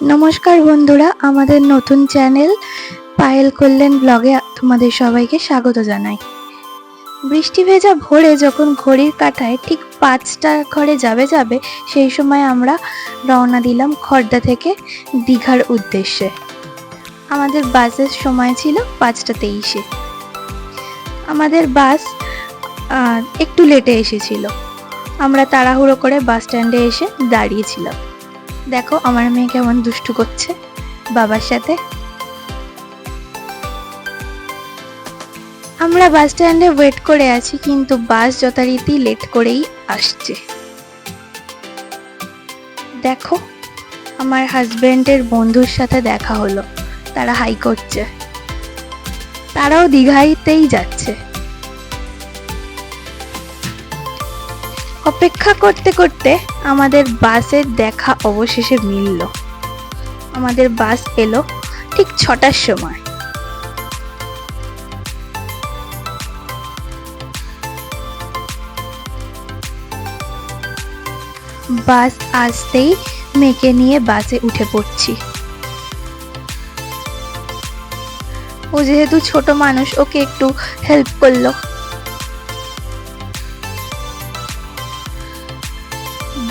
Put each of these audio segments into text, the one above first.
নমস্কার বন্ধুরা, আমাদের নতুন চ্যানেল পায়েল কল্যাণ ব্লগে তোমাদের সবাইকে স্বাগত জানাই। বৃষ্টি ভেজা ভোরে যখন ঘড়ির কাঁটায় ঠিক 5টা ঘরে যাবে সেই সময় আমরা রওনা দিলাম খড়দা থেকে দীঘার উদ্দেশ্যে। আমাদের বাসের সময় ছিল 5টা 23-এ। আমাদের বাস একটু লেটে এসেছিল। আমরা তাড়াহুড়ো করে বাস স্ট্যান্ডে এসে দাঁড়িয়েছিলাম। দেখো আমার মেয়ে কেমন দুষ্টু করছে বাবার সাথে। আমরা বাস স্ট্যান্ডে ওয়েট করে আছি, কিন্তু বাস যথারীতি লেট করেই আসছে। দেখো আমার হাজবেন্ডের বন্ধুর সাথে দেখা হলো, তারা হাই করছে। তারাও দীঘাতেই যাচ্ছে। অপেক্ষা করতে করতে আমাদের বাসের দেখা অবশেষে মিলল। আমাদের বাস এলো ঠিক 6টার সময়। বাস আসতেই মেয়েকে নিয়ে বাসে উঠে পড়ছি। ও যেহেতু ছোট মানুষ, ওকে একটু হেল্প করলো।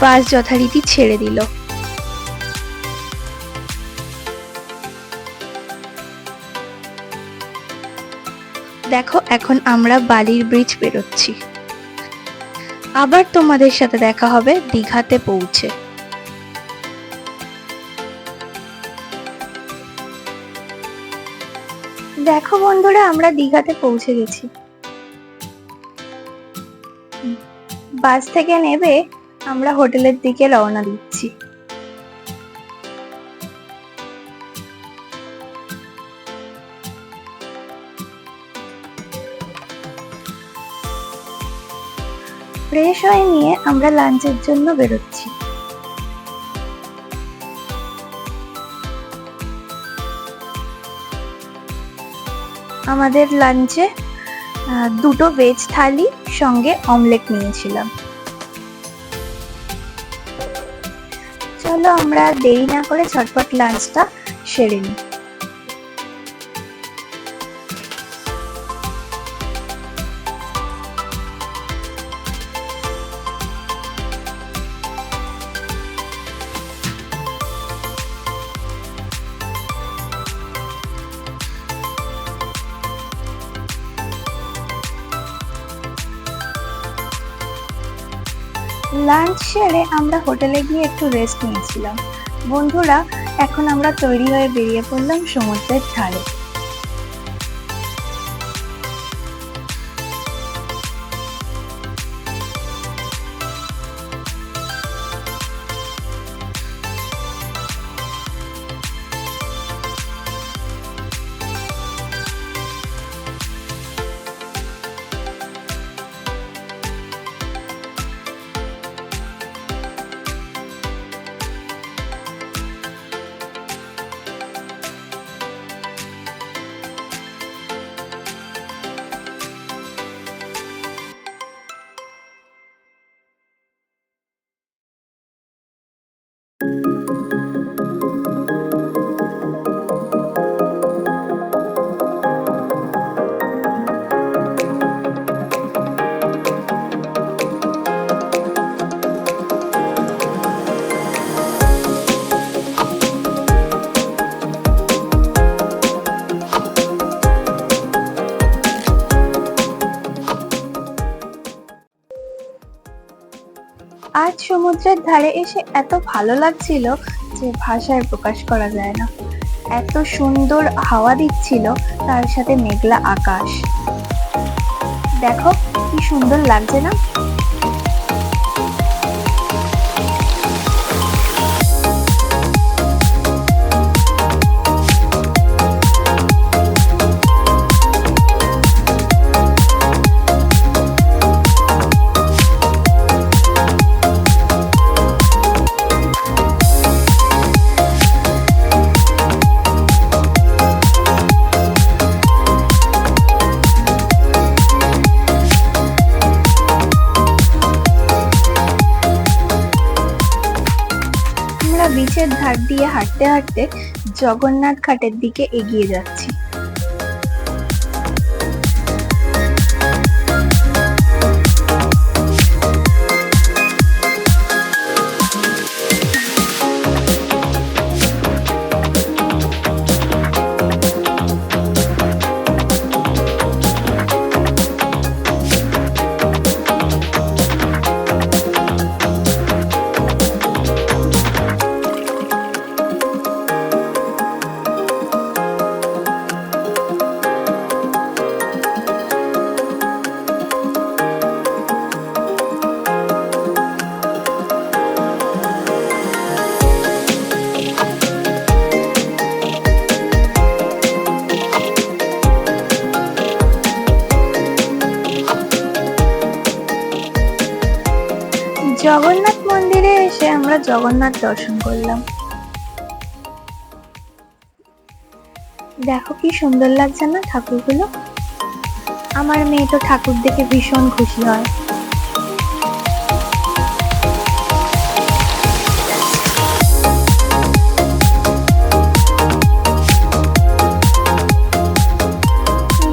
বাস যথারীতি ছেড়ে দিল। দেখো এখন আমরা বালির ব্রিজ পেরোচ্ছি। আবার তোমাদের সাথে দেখা হবে দীঘাতে পৌঁছে। দেখো বন্ধুরা, আমরা দীঘাতে পৌঁছে গেছি। বাস থেকে নেমে আমরা হোটেলের দিকে রওনা দিচ্ছি। ফ্রেশ হয়ে নিয়ে আমরা লাঞ্চের জন্য বেরোচ্ছি। আমাদের লাঞ্চে 2টো ভেজ থালি সঙ্গে অমলেট নিয়েছিলাম। চলো আমরা দেরি না করে ঝটপট লাঞ্চটা সেরে নিই। লাঞ্চ সেরে আমরা হোটেলে গিয়ে একটু রেস্ট নিয়েছিলাম। বন্ধুরা, এখন আমরা তৈরি হয়ে বেরিয়ে পড়লাম সমুদ্রের ধারে। আজ সমুদ্রের ধারে এসে এত ভালো লাগছিল যে ভাষায় প্রকাশ করা যায় না। এত সুন্দর হাওয়া দিচ্ছিল, তার সাথে মেঘলা আকাশ। দেখো কি সুন্দর লাগছে না? বিচের ধার দিয়ে হাঁটতে হাঁটতে জগন্নাথ ঘাটের দিকে এগিয়ে যাচ্ছি। জগন্নাথ মন্দিরে এসে আমরা জগন্নাথ দর্শন করলাম। দেখো কি সুন্দর লাগছে না ঠাকুরগুলো। আমার মেয়ে তো ঠাকুর দেখে ভীষণ খুশি হয়।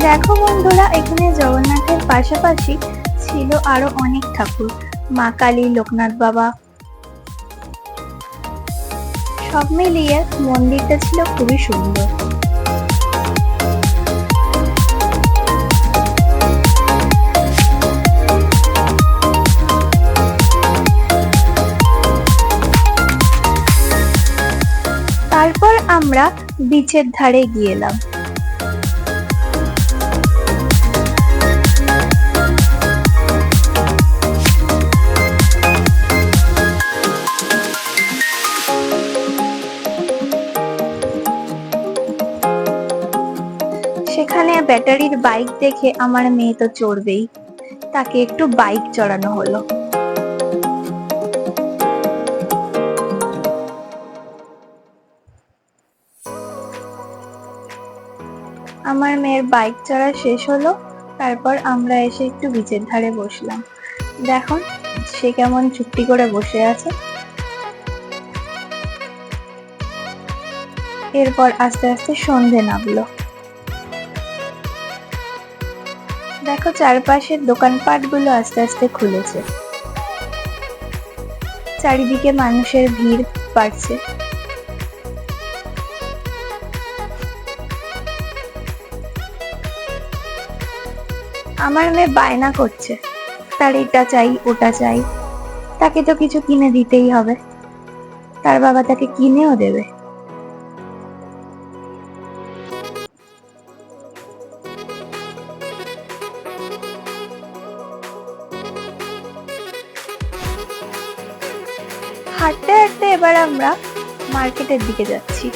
দেখো বন্ধুরা, এখানে জগন্নাথের পাশাপাশি ছিল আরো অনেক ঠাকুর, মা কালী, লোকনাথ বাবা, সব মিলিয়ে মন্দিরটা ছিল খুবই সুন্দর। তারপর আমরা বিচের ধারে গিয়েলাম। সেখানে ব্যাটারির বাইক দেখে আমার মেয়ে তো চড়বেই, তাকে একটু বাইক চড়ানো হলো। আমার মেয়ের বাইক চড়া শেষ হলো, তারপর আমরা এসে একটু বিচের ধারে বসলাম। দেখো সে কেমন চুপটি করে বসে আছে। এরপর আস্তে আস্তে সন্ধে নামলো। দেখো চারপাশের দোকানপাট গুলো আস্তে আস্তে খুলেছে, চারিদিকে মানুষের ভিড় বাড়ছে। আমার মেয়ে বায়না করছে, তার এটা চাই ওটা চাই, তাকে তো কিছু কিনে দিতেই হবে, তার বাবা তাকে কিনেও দেবে। হাঁটতে হাঁটতে এবার আমরা মার্কেটের দিকে যাচ্ছি।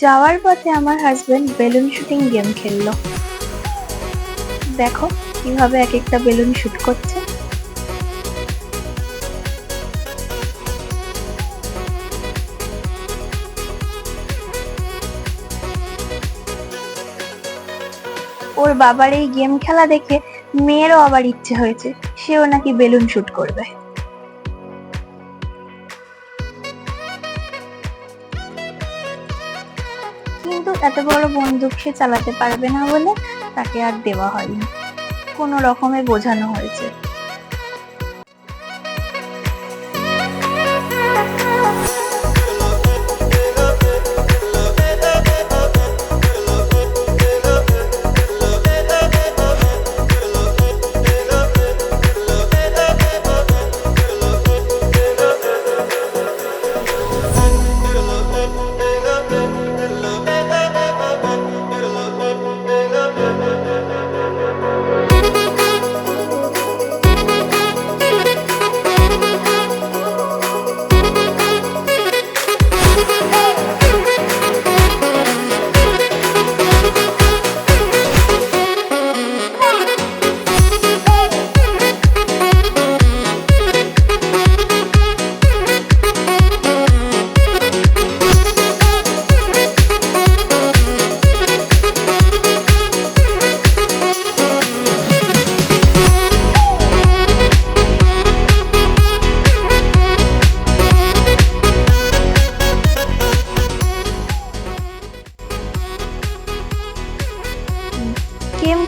যাওয়ার পথে আমার হাজবেন্ড বেলুন শুটিং গেম খেললো। দেখো কিভাবে এক একটা বেলুন শুট করছে। ওর বাবার এই গেম খেলা দেখে মেয়েরও আবার ইচ্ছে হয়েছে, সেও নাকি বেলুন শুট করবে। কিন্তু এত বড় বন্দুক সে চালাতে পারবে না বলে তাকে আর দেওয়া হয়নি, কোনো রকমে বোঝানো হয়েছে।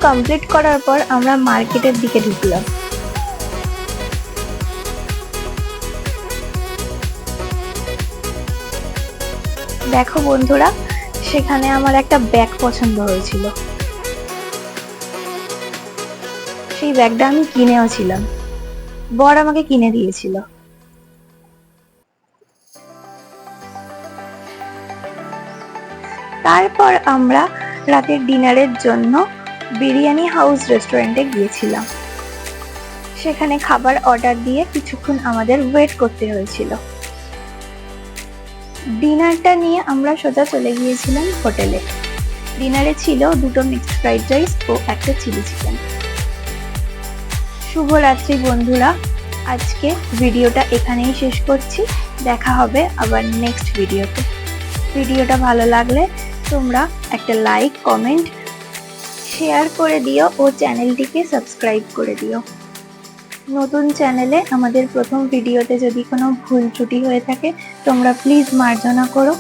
কমপ্লিট করার পর আমরা মার্কেটের দিকে ঢুকলাম। দেখো বন্ধুরা, সেখানে আমার একটা ব্যাগ পছন্দ হয়েছিল, সেই ব্যাগটা আমি কিনেও ছিলাম, বর আমাকে কিনে দিয়েছিল। তারপর আমরা রাতের ডিনারের জন্য বিরিয়ানি হাউস রেস্টুরেন্টে গিয়েছিলাম। সেখানে খাবার অর্ডার দিয়ে কিছুক্ষণ আমাদের ওয়েট করতে হয়েছিল। ডিনারটা নিয়ে আমরা সোজা চলে গিয়েছিলাম হোটেলে। ডিনারে ছিল 2টো মিক্সড ফ্রাইড রাইস ও একটা চিলি চিকেন। শুভরাত্রি বন্ধুরা, আজকে ভিডিওটা এখানেই শেষ করছি। দেখা হবে আবার নেক্সট ভিডিওতে। ভিডিওটা ভালো লাগলে তোমরা একটা লাইক, কমেন্ট, শেয়ার করে দিও ও চ্যানেলটিকে সাবস্ক্রাইব করে দিও। নতুন চ্যানেলে আমাদের প্রথম ভিডিওতে যদি কোনো ভুল ত্রুটি হয়ে থাকে তোমরা প্লিজ মার্জনা করো।